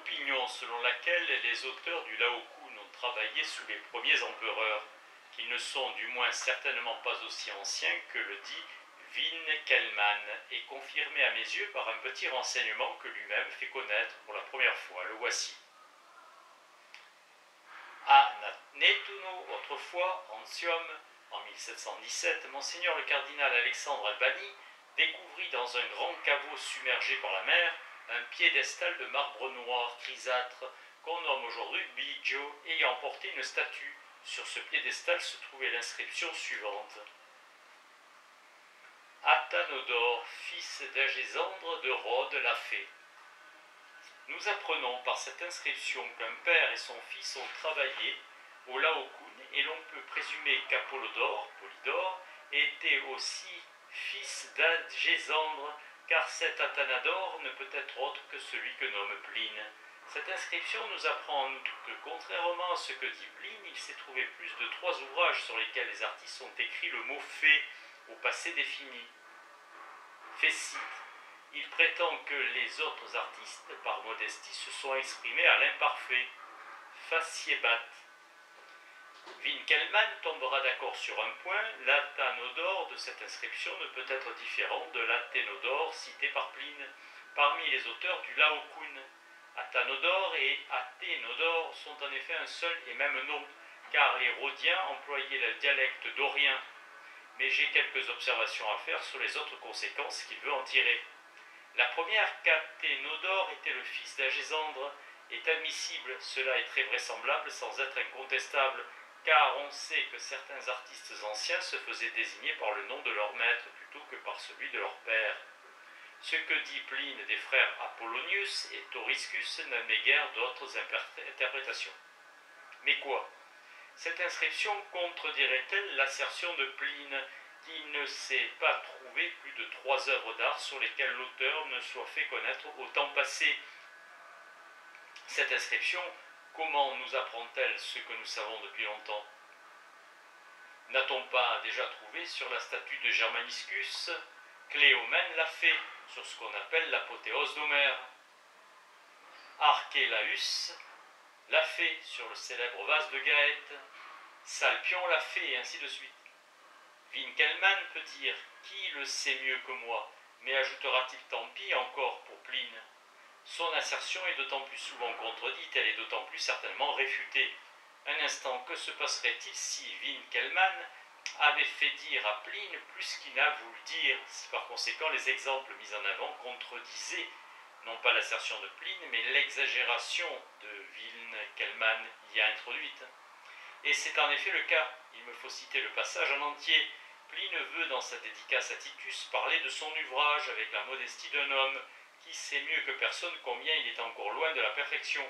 l'opinion selon laquelle les auteurs du Laocoon ont travaillé sous les premiers empereurs, qu'ils ne sont du moins certainement pas aussi anciens que le dit Winckelmann, est confirmé à mes yeux par un petit renseignement que lui-même fait connaître pour la première fois. Le voici. À Nettuno, autrefois, Antium, en 1717, Monseigneur le cardinal Alexandre Albani découvrit dans un grand caveau submergé par la mer un piédestal de marbre noir grisâtre qu'on nomme aujourd'hui Biggio, ayant porté une statue. Sur ce piédestal se trouvait l'inscription suivante. Athanodore, fils d'Agésandre de Rhodes, l'a fait. Nous apprenons par cette inscription qu'un père et son fils ont travaillé au Laocoon et l'on peut présumer qu'Apollodore, Polydore, était aussi fils d'Agésandre, car cet Athanadore ne peut être autre que celui que nomme Pline. Cette inscription nous apprend en outre que, contrairement à ce que dit Pline, il s'est trouvé plus de 3 ouvrages sur lesquels les artistes ont écrit le mot « fait » au passé défini. Fécite. Il prétend que les autres artistes, par modestie, se sont exprimés à l'imparfait. Faciebat. Winckelmann tombera d'accord sur un point, l'Athanodore de cette inscription ne peut être différent de l'Athénodore cité par Pline, parmi les auteurs du Laocoon. Athanodore et Athénodore sont en effet un seul et même nom, car les Rhodiens employaient le dialecte dorien. Mais j'ai quelques observations à faire sur les autres conséquences qu'il veut en tirer. La première, qu'Athénodore était le fils d'Agésandre, est admissible, cela est très vraisemblable sans être incontestable, car on sait que certains artistes anciens se faisaient désigner par le nom de leur maître plutôt que par celui de leur père. Ce que dit Pline des frères Apollonius et Thoriscus n'admet guère d'autres interprétations. Mais quoi? Cette inscription contredirait-elle l'assertion de Pline qu'il ne s'est pas trouvé plus de 3 œuvres d'art sur lesquelles l'auteur ne soit fait connaître au temps passé? Cette inscription, comment nous apprend-elle ce que nous savons depuis longtemps? N'a-t-on pas déjà trouvé sur la statue de Germanicus? Cléomène l'a fait sur ce qu'on appelle l'apothéose d'Homère. Archélaüs l'a fait sur le célèbre vase de Gaète. Salpion l'a fait et ainsi de suite. Winckelmann peut dire « Qui le sait mieux que moi ?» mais ajoutera-t-il tant pis encore pour Pline? Son assertion est d'autant plus souvent contredite, elle est d'autant plus certainement réfutée. Un instant, que se passerait-il si Winckelmann avait fait dire à Pline plus qu'il n'a voulu dire, si par conséquent les exemples mis en avant contredisaient non pas l'assertion de Pline, mais l'exagération de Winckelmann y a introduite? Et c'est en effet le cas, il me faut citer le passage en entier. Pline veut dans sa dédicace à Titus parler de son ouvrage avec la modestie d'un homme qui sait mieux que personne combien il est encore loin de la perfection.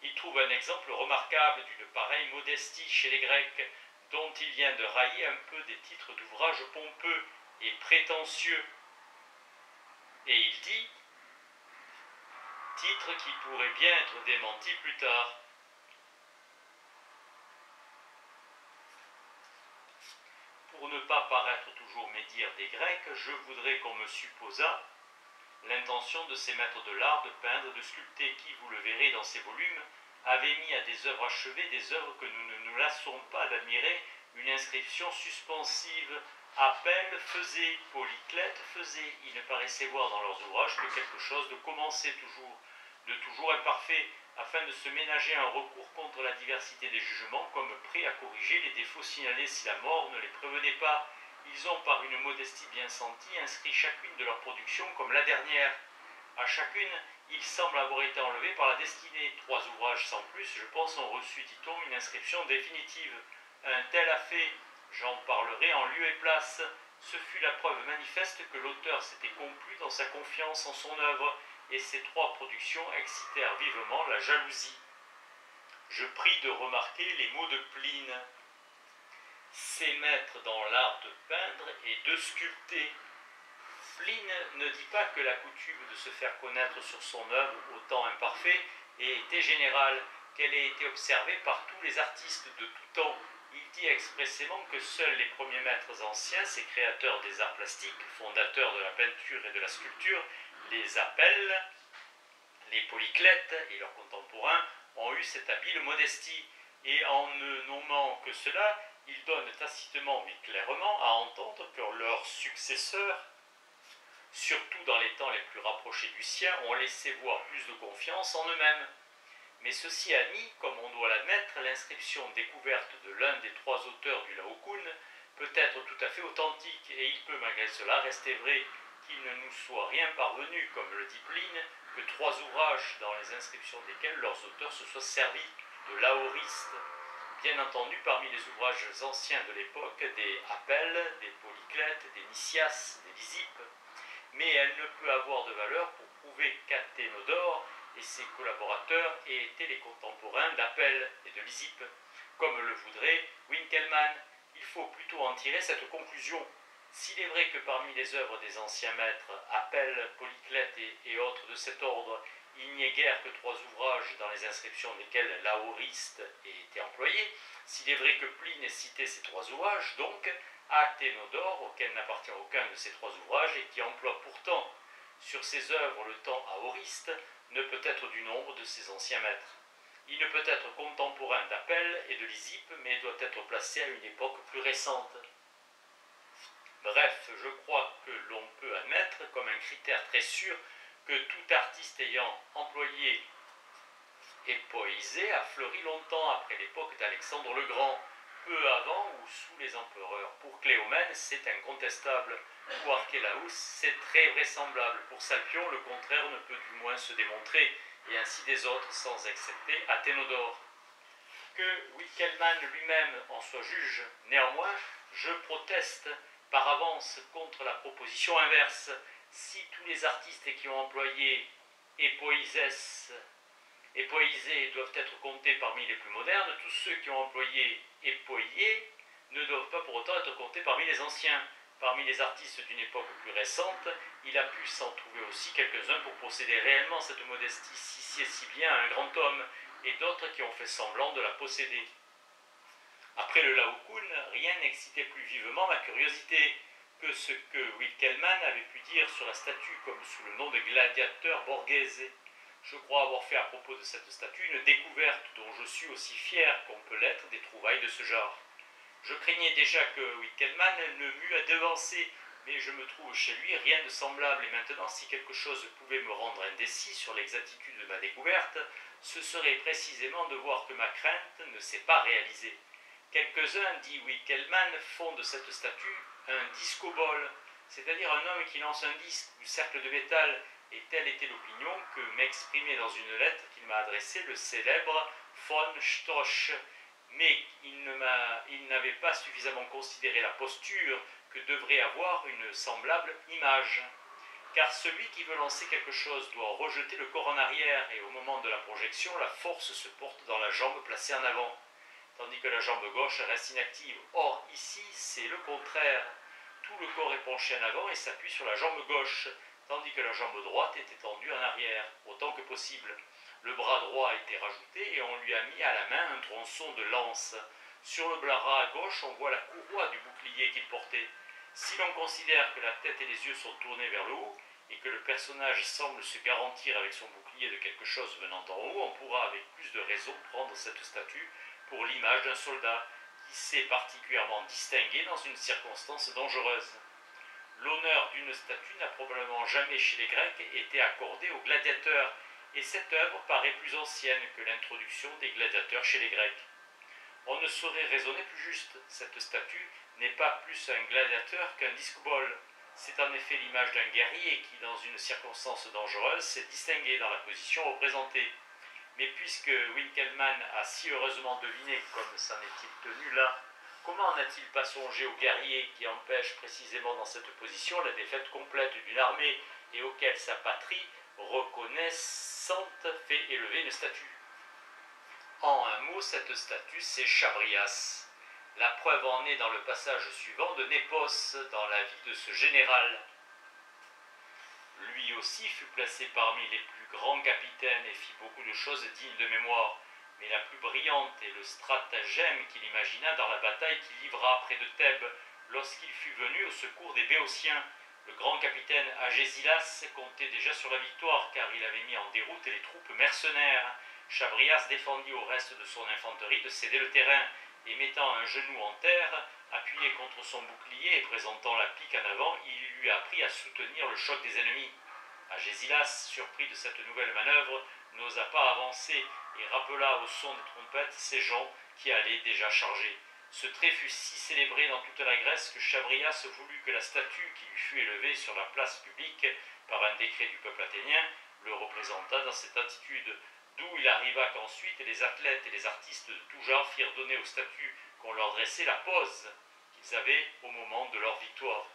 Il trouve un exemple remarquable d'une pareille modestie chez les Grecs, dont il vient de railler un peu des titres d'ouvrages pompeux et prétentieux. Et il dit, titre qui pourrait bien être démenti plus tard. Pour ne pas paraître toujours médire des Grecs, je voudrais qu'on me supposât l'intention de ces maîtres de l'art de peindre et de sculpter qui, vous le verrez dans ces volumes, avaient mis à des œuvres achevées des œuvres que nous ne nous lassons pas d'admirer, une inscription suspensive. Appel faisait, Polyclète faisait. Il ne paraissait voir dans leurs ouvrages que quelque chose de commencé de toujours imparfait, afin de se ménager un recours contre la diversité des jugements, comme prêt à corriger les défauts signalés si la mort ne les prévenait pas. Ils ont, par une modestie bien sentie, inscrit chacune de leurs productions comme la dernière. À chacune, il semble avoir été enlevé par la destinée. 3 ouvrages sans plus, je pense, ont reçu, dit-on, une inscription définitive. Un tel a fait, j'en parlerai en lieu et place. Ce fut la preuve manifeste que l'auteur s'était complu dans sa confiance en son œuvre, et ces 3 productions excitèrent vivement la jalousie. Je prie de remarquer les mots de Pline. C'est maître dans l'art de peindre et de sculpter. Pline ne dit pas que la coutume de se faire connaître sur son œuvre, au temps imparfait, ait été générale, qu'elle ait été observée par tous les artistes de tout temps. Il dit expressément que seuls les premiers maîtres anciens, ces créateurs des arts plastiques, fondateurs de la peinture et de la sculpture, les appellent les Polyclète et leurs contemporains ont eu cette habile modestie, et en ne nommant que cela, ils donnent tacitement mais clairement à entendre que leurs successeurs, surtout dans les temps les plus rapprochés du sien, ont laissé voir plus de confiance en eux-mêmes. Mais ceci admis, comme on doit l'admettre, l'inscription découverte de l'un des trois auteurs du Laocoon peut être tout à fait authentique, et il peut malgré cela rester vrai qu'il ne nous soit rien parvenu, comme le dit Pline, que trois ouvrages dans les inscriptions desquels leurs auteurs se soient servis de l'aoriste. Bien entendu, parmi les ouvrages anciens de l'époque, des Apelles, des Polyclètes, des Nicias, des Lysippes, mais elle ne peut avoir de valeur pour prouver qu'Athénodore et ses collaborateurs aient été les contemporains d'Apelle et de Lysippe, comme le voudrait Winkelmann. Il faut plutôt en tirer cette conclusion. S'il est vrai que parmi les œuvres des anciens maîtres, Apelle, Polyclète et autres de cet ordre, il n'y ait guère que trois ouvrages dans les inscriptions desquels l'aoriste ait été employé, s'il est vrai que Pline ait cité ces trois ouvrages, donc Athénodore, auquel n'appartient aucun de ces trois ouvrages, et qui emploie pourtant sur ses œuvres le temps aoriste, ne peut être du nombre de ses anciens maîtres. Il ne peut être contemporain d'Apelle et de Lysippe, mais doit être placé à une époque plus récente. Bref, je crois que l'on peut admettre comme un critère très sûr que tout artiste ayant employé et poésé a fleuri longtemps après l'époque d'Alexandre le Grand, peu avant ou sous les empereurs. Pour Cléomène, c'est incontestable. Pour Archélaus, c'est très vraisemblable. Pour Salpion, le contraire ne peut du moins se démontrer, et ainsi des autres, sans excepter Athénodore. Que Winkelmann lui-même en soit juge, néanmoins, je proteste par avance contre la proposition inverse. Si tous les artistes qui ont employé époïsès et poésés doivent être comptés parmi les plus modernes, tous ceux qui ont employé époïé ne doivent pas pour autant être comptés parmi les anciens. Parmi les artistes d'une époque plus récente, il a pu s'en trouver aussi quelques-uns pour posséder réellement cette modestie si bien à un grand homme, et d'autres qui ont fait semblant de la posséder. Après le Laocoon, rien n'excitait plus vivement ma curiosité que ce que Winkelmann avait pu dire sur la statue comme sous le nom de gladiateur borghese. Je crois avoir fait à propos de cette statue une découverte dont je suis aussi fier qu'on peut l'être des trouvailles de ce genre. Je craignais déjà que Winkelmann ne m'eût à devancer, mais je me trouve chez lui rien de semblable, et maintenant si quelque chose pouvait me rendre indécis sur l'exactitude de ma découverte, ce serait précisément de voir que ma crainte ne s'est pas réalisée. Quelques-uns, dit Winkelmann, font de cette statue un discobole, c'est-à-dire un homme qui lance un disque du cercle de métal, et telle était l'opinion que m'exprimait dans une lettre qu'il m'a adressée le célèbre von Stosch, mais il n'avait pas suffisamment considéré la posture que devrait avoir une semblable image. Car celui qui veut lancer quelque chose doit rejeter le corps en arrière, et au moment de la projection, la force se porte dans la jambe placée en avant, tandis que la jambe gauche reste inactive. Or, ici, c'est le contraire. Tout le corps est penché en avant et s'appuie sur la jambe gauche, tandis que la jambe droite est étendue en arrière, autant que possible. Le bras droit a été rajouté et on lui a mis à la main un tronçon de lance. Sur le bras gauche, on voit la courroie du bouclier qu'il portait. Si l'on considère que la tête et les yeux sont tournés vers le haut, et que le personnage semble se garantir avec son bouclier de quelque chose venant en haut, on pourra avec plus de raison prendre cette statue pour l'image d'un soldat qui s'est particulièrement distingué dans une circonstance dangereuse. L'honneur d'une statue n'a probablement jamais chez les Grecs été accordé aux gladiateurs, et cette œuvre paraît plus ancienne que l'introduction des gladiateurs chez les Grecs. On ne saurait raisonner plus juste. Cette statue n'est pas plus un gladiateur qu'un discobole. C'est en effet l'image d'un guerrier qui, dans une circonstance dangereuse, s'est distingué dans la position représentée. Mais puisque Winkelmann a si heureusement deviné comme s'en est-il tenu là, comment n'a-t-il pas songé au guerrier qui empêche précisément dans cette position la défaite complète d'une armée et auquel sa patrie reconnaissante fait élever une statue? En un mot, cette statue, c'est Chabrias. La preuve en est dans le passage suivant de Népos, dans la vie de ce général. Lui aussi fut placé parmi les plus grands capitaines et fit beaucoup de choses dignes de mémoire, mais la plus brillante est le stratagème qu'il imagina dans la bataille qu'il livra près de Thèbes, lorsqu'il fut venu au secours des Béotiens. Le grand capitaine Agésilas comptait déjà sur la victoire car il avait mis en déroute les troupes mercenaires. Chabrias défendit au reste de son infanterie de céder le terrain et mettant un genou en terre, appuyé contre son bouclier et présentant la pique en avant, il lui apprit à soutenir le choc des ennemis. Agésilas, surpris de cette nouvelle manœuvre, n'osa pas avancer et rappela au son des trompettes ses gens qui allaient déjà charger. Ce trait fut si célébré dans toute la Grèce que Chabrias voulut que la statue qui lui fut élevée sur la place publique par un décret du peuple athénien le représentât dans cette attitude, d'où il arriva qu'ensuite les athlètes et les artistes de tout genre firent donner aux statues qu'on leur dressait la pose qu'ils avaient au moment de leur victoire.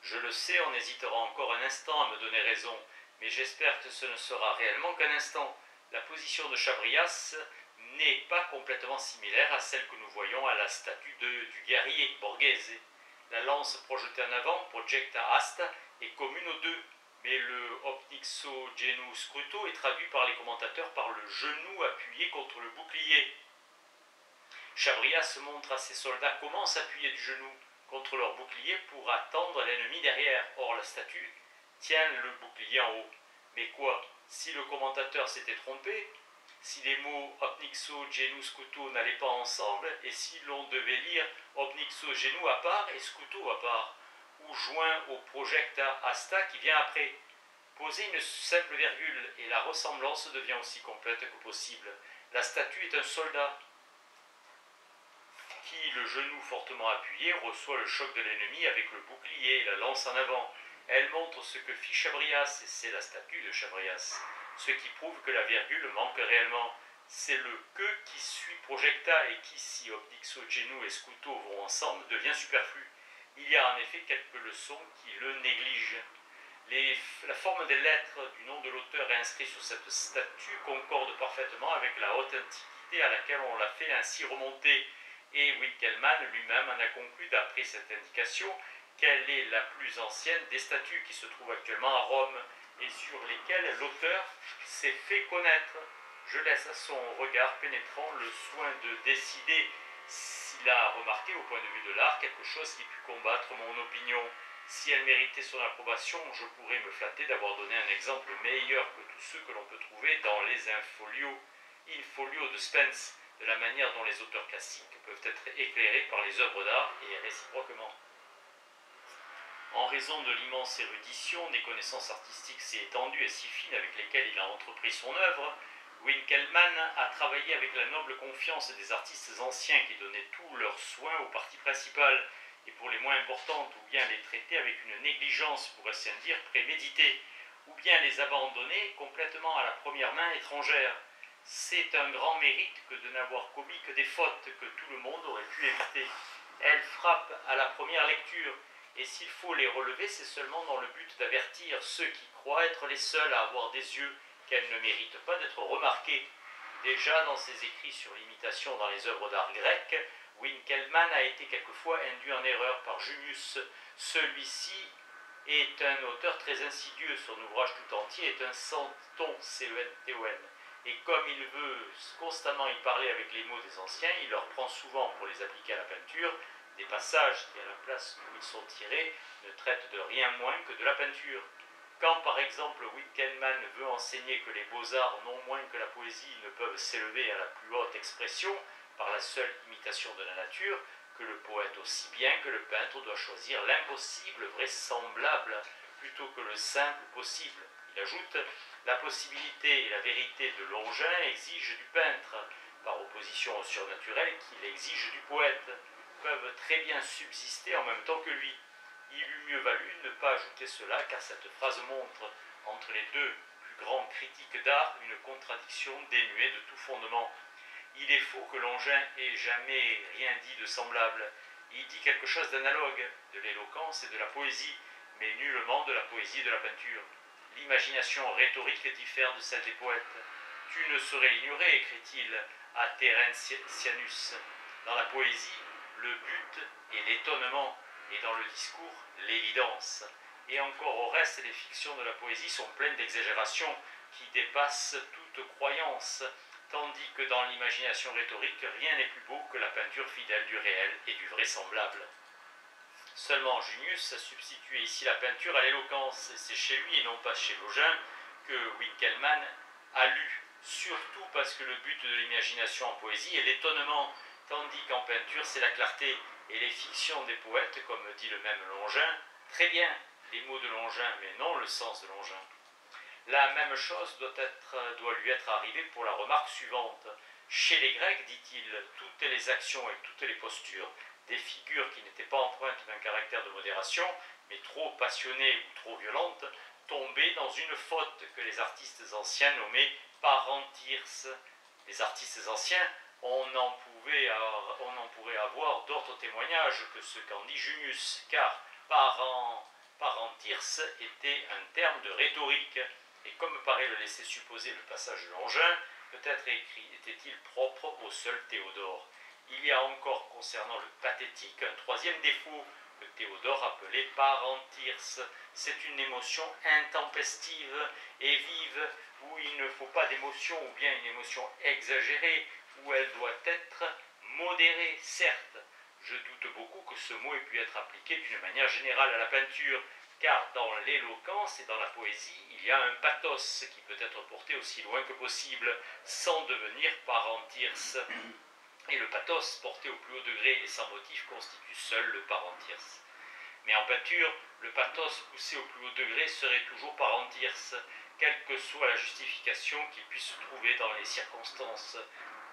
Je le sais, on hésitera encore un instant à me donner raison, mais j'espère que ce ne sera réellement qu'un instant. La position de Chabrias n'est pas complètement similaire à celle que nous voyons à la statue du guerrier Borghese. La lance projetée en avant, projecta asta, est commune aux deux, mais le opnixo genu scruto est traduit par les commentateurs par le genou appuyé contre le bouclier. Chabrias montre à ses soldats comment s'appuyer du genou contre leur bouclier pour attendre l'ennemi derrière. Or la statue tient le bouclier en haut. Mais quoi, si le commentateur s'était trompé, si les mots opnixo genu scuto n'allaient pas ensemble, et si l'on devait lire opnixo genu à part et scuto à part, ou joint au projecta asta qui vient après. Posez une simple virgule et la ressemblance devient aussi complète que possible. La statue est un soldat qui, le genou fortement appuyé, reçoit le choc de l'ennemi avec le bouclier et la lance en avant. Elle montre ce que fit Chabrias, et c'est la statue de Chabrias. Ce qui prouve que la virgule manque réellement. C'est le que qui suit projecta et qui, si opnixo genu et scuto vont ensemble, devient superflu. Il y a en effet quelques leçons qui le négligent. La forme des lettres du nom de l'auteur inscrit sur cette statue concorde parfaitement avec la haute antiquité à laquelle on l'a fait ainsi remonter. Et Winckelmann lui-même en a conclu, d'après cette indication, qu'elle est la plus ancienne des statues qui se trouvent actuellement à Rome et sur lesquelles l'auteur s'est fait connaître. Je laisse à son regard pénétrant le soin de décider s'il a remarqué au point de vue de l'art quelque chose qui put combattre mon opinion. Si elle méritait son approbation, je pourrais me flatter d'avoir donné un exemple meilleur que tous ceux que l'on peut trouver dans les in-folio de Spence, de la manière dont les auteurs classiques peuvent être éclairés par les œuvres d'art et réciproquement. En raison de l'immense érudition, des connaissances artistiques si étendues et si fines avec lesquelles il a entrepris son œuvre, Winckelmann a travaillé avec la noble confiance des artistes anciens qui donnaient tout leur soin aux parties principales, et pour les moins importantes, ou bien les traiter avec une négligence, pour ainsi dire, préméditée, ou bien les abandonner complètement à la première main étrangère. C'est un grand mérite que de n'avoir commis que des fautes que tout le monde aurait pu éviter. Elles frappent à la première lecture, et s'il faut les relever, c'est seulement dans le but d'avertir ceux qui croient être les seuls à avoir des yeux qu'elles ne méritent pas d'être remarquées. Déjà dans ses écrits sur l'imitation dans les œuvres d'art grecques, Winckelmann a été quelquefois induit en erreur par Junius. Celui-ci est un auteur très insidieux, son ouvrage tout entier est un centon, C-E-N-T-O-N. Et comme il veut constamment y parler avec les mots des anciens, il leur prend souvent, pour les appliquer à la peinture, des passages qui, à la place où ils sont tirés, ne traitent de rien moins que de la peinture. Quand, par exemple, Winckelmann veut enseigner que les beaux-arts, non moins que la poésie, ne peuvent s'élever à la plus haute expression par la seule imitation de la nature, que le poète aussi bien que le peintre doit choisir l'impossible vraisemblable plutôt que le simple possible. Il ajoute « La possibilité et la vérité de Longin exigent du peintre, par opposition au surnaturel qu'il exige du poète, peuvent très bien subsister en même temps que lui. Il eût mieux valu ne pas ajouter cela, car cette phrase montre, entre les deux plus grands critiques d'art, une contradiction dénuée de tout fondement. Il est faux que Longin ait jamais rien dit de semblable. Il dit quelque chose d'analogue, de l'éloquence et de la poésie, mais nullement de la poésie et de la peinture. L'imagination rhétorique diffère de celle des poètes. Tu ne saurais l'ignorer, écrit-il à Terentianus. Dans la poésie, le but est l'étonnement, et dans le discours, l'évidence. Et encore au reste, les fictions de la poésie sont pleines d'exagérations qui dépassent toute croyance, tandis que dans l'imagination rhétorique, rien n'est plus beau que la peinture fidèle du réel et du vraisemblable. Seulement Junius a substitué ici la peinture à l'éloquence, et c'est chez lui et non pas chez Login que Winckelmann a lu, surtout parce que le but de l'imagination en poésie est l'étonnement, tandis qu'en peinture c'est la clarté, et les fictions des poètes, comme dit le même Longin, très bien les mots de Longin, mais non le sens de Longin. La même chose doit lui être arrivée pour la remarque suivante. Chez les Grecs, dit-il, toutes les actions et toutes les postures, des figures qui n'étaient pas empreintes d'un caractère de modération, mais trop passionnées ou trop violentes, tombaient dans une faute que les artistes anciens nommaient parenthyrse. Les artistes anciens, on n'en pourrait avoir d'autres témoignages que ce qu'en dit Junius, car parenthyrse était un terme de rhétorique. Et comme paraît le laisser supposer le passage de Longin, peut-être était-il propre au seul Théodore. Il y a encore concernant le pathétique un troisième défaut que Théodore appelait parenthyrse. C'est une émotion intempestive et vive, où il ne faut pas d'émotion ou bien une émotion exagérée, où elle doit être modérée, certes. Je doute beaucoup que ce mot ait pu être appliqué d'une manière générale à la peinture, car dans l'éloquence et dans la poésie, il y a un pathos qui peut être porté aussi loin que possible, sans devenir parenthyrse. Et le pathos, porté au plus haut degré et sans motif, constitue seul le parenthyrse. Mais en peinture, le pathos poussé au plus haut degré serait toujours parenthyrse, quelle que soit la justification qu'il puisse trouver dans les circonstances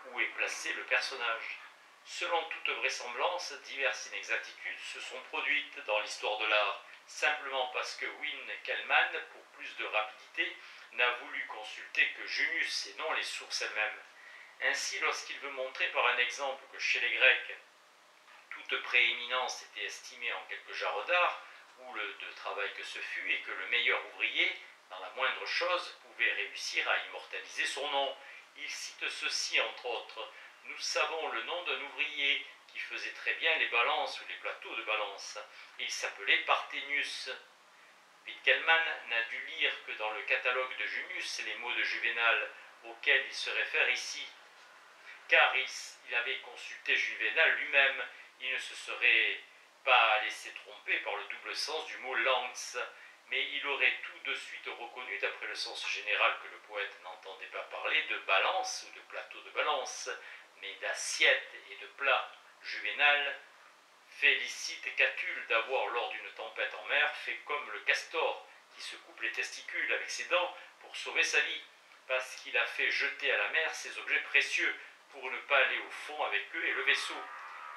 où est placé le personnage. Selon toute vraisemblance, diverses inexactitudes se sont produites dans l'histoire de l'art, simplement parce que Winckelmann, pour plus de rapidité, n'a voulu consulter que Junius et non les sources elles-mêmes. Ainsi, lorsqu'il veut montrer par un exemple que chez les Grecs, toute prééminence était estimée en quelques jarres d'art, ou de travail que ce fût, et que le meilleur ouvrier, dans la moindre chose, pouvait réussir à immortaliser son nom, il cite ceci entre autres. Nous savons le nom d'un ouvrier qui faisait très bien les balances ou les plateaux de balance. Il s'appelait Parthénius. Winckelmann n'a dû lire que dans le catalogue de Junius les mots de Juvénal auxquels il se réfère ici. Car il avait consulté Juvénal lui-même, il ne se serait pas laissé tromper par le double sens du mot lance, mais il aurait tout de suite reconnu, d'après le sens général que le poète n'entendait pas parler de balance ou de plateau de balance, mais d'assiette et de plat. Juvénal félicite Catulle d'avoir, lors d'une tempête en mer, fait comme le castor qui se coupe les testicules avec ses dents pour sauver sa vie, parce qu'il a fait jeter à la mer ses objets précieux pour ne pas aller au fond avec eux et le vaisseau.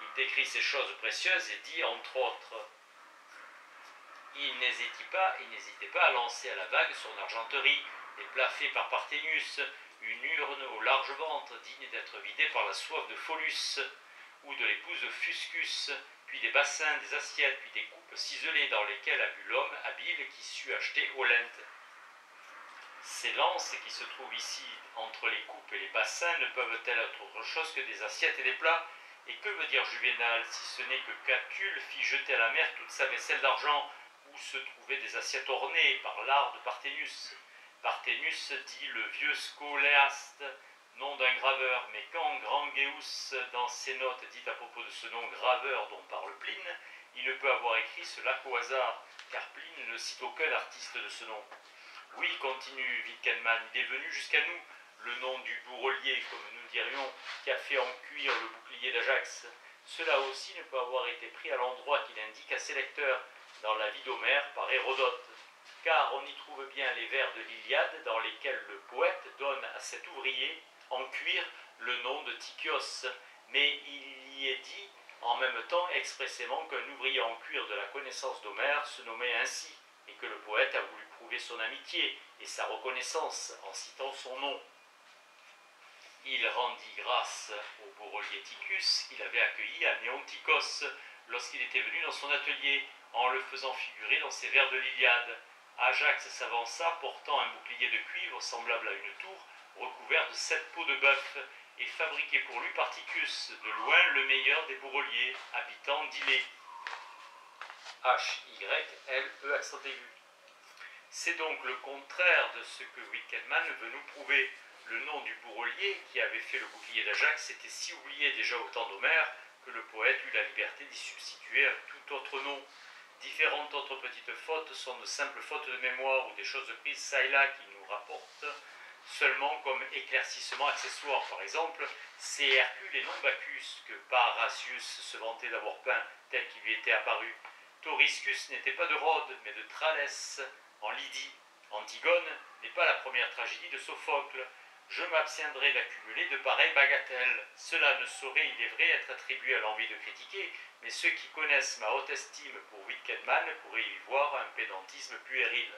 Il décrit ces choses précieuses et dit, entre autres, il n'hésitait pas à lancer à la vague son argenterie, des plats faits par Parthénius, une urne au large ventre, digne d'être vidée par la soif de Phollus, ou de l'épouse de Fuscus, puis des bassins, des assiettes, puis des coupes ciselées dans lesquelles a bu l'homme habile qui sut acheter Olente. Ces lances qui se trouvent ici entre les coupes et les bassins ne peuvent-elles être autre chose que des assiettes et des plats? Et que veut dire Juvénal, si ce n'est que Catulle fit jeter à la mer toute sa vaisselle d'argent, où se trouvaient des assiettes ornées par l'art de Parthénius. Parthénius dit le vieux Scoléaste, nom d'un graveur, mais quand Grangeus, dans ses notes, dit à propos de ce nom graveur dont parle Pline, il ne peut avoir écrit cela qu'au hasard, car Pline ne cite aucun artiste de ce nom. Oui, continue Winckelmann, il est venu jusqu'à nous, le nom du bourrelier, comme nous dirions, qui a fait en cuir le bouclier d'Ajax. Cela aussi ne peut avoir été pris à l'endroit qu'il indique à ses lecteurs, dans la vie d'Homère par Hérodote, car on y trouve bien les vers de l'Iliade dans lesquels le poète donne à cet ouvrier en cuir le nom de Tychios, mais il y est dit en même temps expressément qu'un ouvrier en cuir de la connaissance d'Homère se nommait ainsi, et que le poète a voulu prouver son amitié et sa reconnaissance en citant son nom. Il rendit grâce au bourrelier Tychus qu'il avait accueilli à Néontikos lorsqu'il était venu dans son atelier, en le faisant figurer dans ses vers de l'Iliade. Ajax s'avança portant un bouclier de cuivre semblable à une tour, recouvert de 7 peaux de bœuf, et fabriqué pour lui par Tychus, de loin le meilleur des bourreliers, habitant d'Ilée. H-Y-L-E accent aigu. C'est donc le contraire de ce que Winckelmann veut nous prouver. Le nom du bourrelier, qui avait fait le bouclier d'Ajax, était si oublié déjà au temps d'Homère, que le poète eut la liberté d'y substituer un tout autre nom. Différentes autres petites fautes sont de simples fautes de mémoire ou des choses prises ça et là qui nous rapportent seulement comme éclaircissement accessoire. Par exemple, c'est Hercule et non Bacchus que Parrhasius se vantait d'avoir peint tel qu'il lui était apparu. Thoriscus n'était pas de Rhodes, mais de Tralès, en Lydie. Antigone n'est pas la première tragédie de Sophocle. Je m'abstiendrai d'accumuler de pareilles bagatelles. Cela ne saurait, il est vrai, être attribué à l'envie de critiquer, mais ceux qui connaissent ma haute estime pour Wittgenmann pourraient y voir un pédantisme puéril.